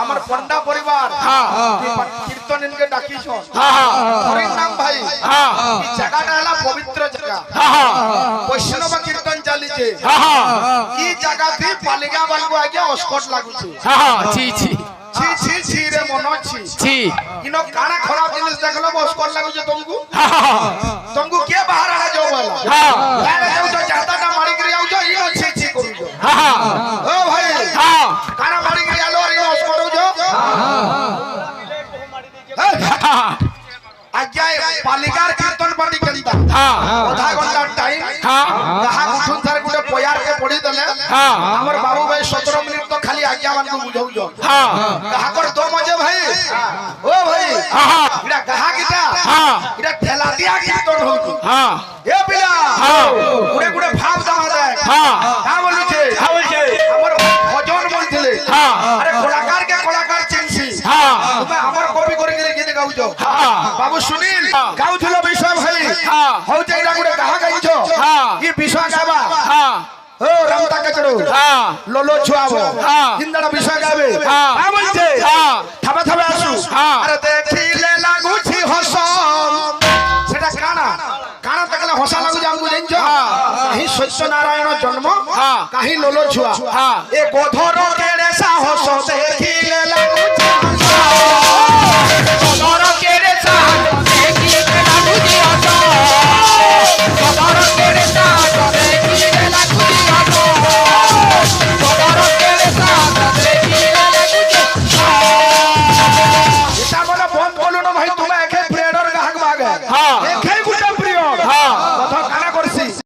আমার পন্ডা পরিবার কীর্তন ইনকে ডাকিছ হরির নাম ভাই এই জায়গাটা হলা পবিত্র জায়গা বৈষ্ণব কীর্তন চালিছে এই জায়গাতে পালিগা বালগু আগে অস্কট লাগুছে ছি ছি ছি ছি ছি রে মন ছি ছি ইনো কানা খারাপ জিনিস দেখলো অস্কট লাগুছে তুমকু तुमको के बाहर आ जाओ बोला यार जाओ तो जाताटा मारी कर आओ जो इनो छी छी करू जो ओ भाई हां काना मारी कर आलो और इनो करू जो आज्ञा पालिकार कीर्तन पार्टी केंता आधा घंटा टाइम कहा उठुन सर गुटे पयार के पड़ी देले हमर बाबू भाई 17 मिनिट तो खाली आज्ञा मान को बुझाउ जो कहा कर 2 बजे भाई ओ भाई इडा कहा किता इडा ठेला दिया कीर्तन हो ए पिला गुडे गुडे भाव दामा दे का बोलु छे हमर भजन बोलथिले अरे कलाकार चिंसी तुम्हें हमर कॉपी करि के गीत गाउ जो बाबू सुनील गाउथलो विषय भाई हो जेइडा गुडे कहा गाइ छो ई विषय गाबा ओ रामता कचड़ो लोलो छुआबो जिंदड़ा विषय गाबे का बोलछे थाबा थाबा आसु अरे देखिले लागुछि हसन सेटा काना काना तकले हसा लागु जामु जानिछो काहि सत्यनारायण जन्म काहि लोलो छुआ ए गोधरो केड़े साहस देखिले लागुछि हसन